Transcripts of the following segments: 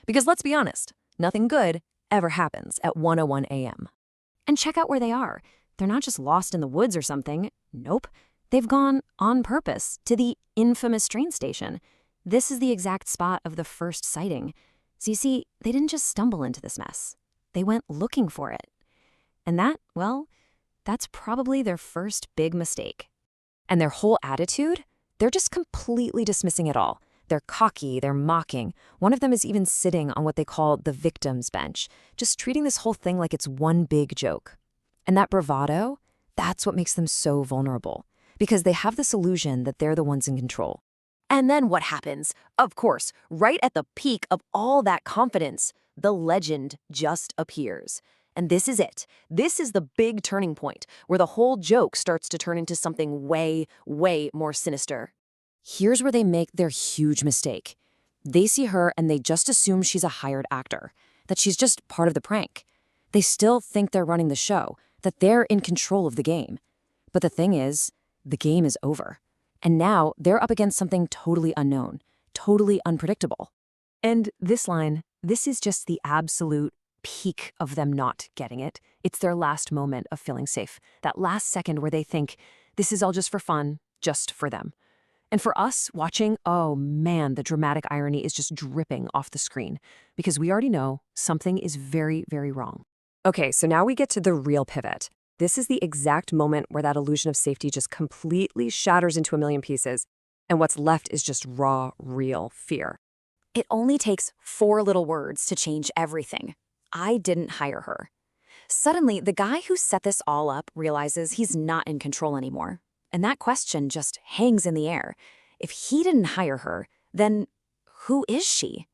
Because let's be honest, nothing good ever happens at 1:01 a.m. And check out where they are. They're not just lost in the woods or something. Nope. They've gone on purpose to the infamous train station. This is the exact spot of the first sighting. So you see, they didn't just stumble into this mess. They went looking for it. And that, well, that's probably their first big mistake. And their whole attitude? They're just completely dismissing it all. They're cocky, they're mocking. One of them is even sitting on what they call the victim's bench, just treating this whole thing like it's one big joke. And that bravado, that's what makes them so vulnerable, because they have this illusion that they're the ones in control. And then what happens? Of course, right at the peak of all that confidence, the legend just appears. And this is it. This is the big turning point, where the whole joke starts to turn into something way, way more sinister. Here's where they make their huge mistake. They see her and they just assume she's a hired actor, that she's just part of the prank. They still think they're running the show, that they're in control of the game. But the thing is, the game is over. And now they're up against something totally unknown, totally unpredictable. And this line, this is just the absolute peak of them not getting it. It's their last moment of feeling safe, that last second where they think, this is all just for fun, just for them. And for us watching, oh man, the dramatic irony is just dripping off the screen, because we already know something is very, very wrong. Okay, so now we get to the real pivot. This is the exact moment where that illusion of safety just completely shatters into a million pieces, and what's left is just raw, real fear. It only takes 4 little words to change everything. I didn't hire her. Suddenly, the guy who set this all up realizes he's not in control anymore. And that question just hangs in the air. If he didn't hire her, then who is she?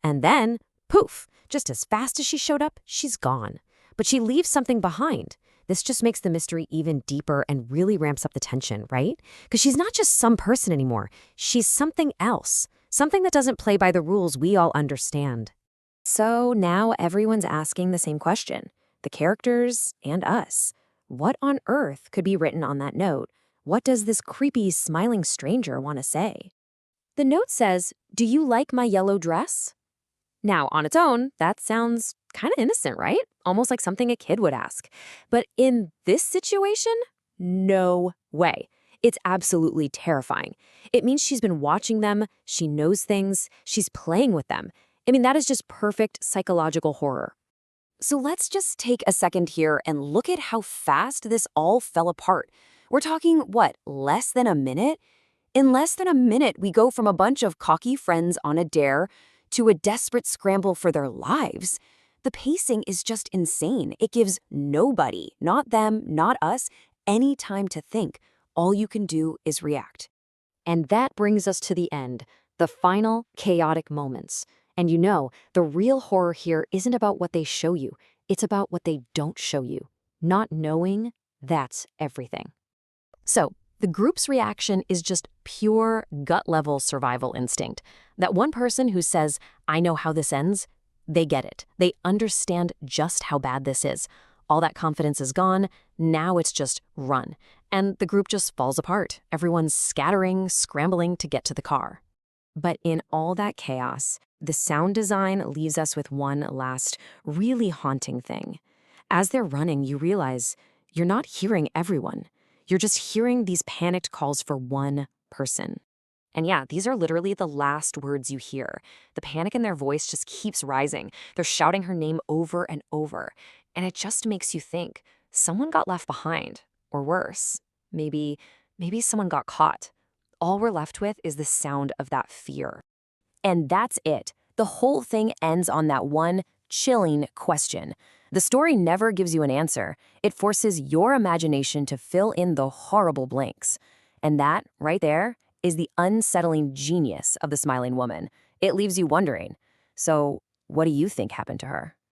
And then, poof, just as fast as she showed up, she's gone. But she leaves something behind. This just makes the mystery even deeper and really ramps up the tension, right? Because she's not just some person anymore. She's something else. Something that doesn't play by the rules we all understand. So now everyone's asking the same question. The characters and us. What on earth could be written on that note? What does this creepy, smiling stranger want to say? The note says, "Do you like my yellow dress?" Now, on its own, that sounds kind of innocent, right? Almost like something a kid would ask. But in this situation, no way. It's absolutely terrifying. It means she's been watching them, she knows things, she's playing with them. I mean, that is just perfect psychological horror. So let's just take a second here and look at how fast this all fell apart. We're talking, what, less than a minute? In less than a minute, we go from a bunch of cocky friends on a dare to a desperate scramble for their lives. The pacing is just insane. It gives nobody, not them, not us, any time to think. All you can do is react. And that brings us to the end, the final chaotic moments. And you know, the real horror here isn't about what they show you. It's about what they don't show you. Not knowing, that's everything. So, the group's reaction is just pure gut-level survival instinct. That one person who says, I know how this ends, they get it. They understand just how bad this is. All that confidence is gone. Now it's just run. And the group just falls apart. Everyone's scattering, scrambling to get to the car. But in all that chaos, the sound design leaves us with one last, really haunting thing. As they're running, you realize you're not hearing everyone. You're just hearing these panicked calls for one person. And yeah, these are literally the last words you hear. The panic in their voice just keeps rising. They're shouting her name over and over. And it just makes you think, someone got left behind. Or worse, maybe someone got caught. All we're left with is the sound of that fear. And that's it. The whole thing ends on that one chilling question. The story never gives you an answer. It forces your imagination to fill in the horrible blanks. And that, right there, is the unsettling genius of The Smiling Woman. It leaves you wondering, so what do you think happened to her?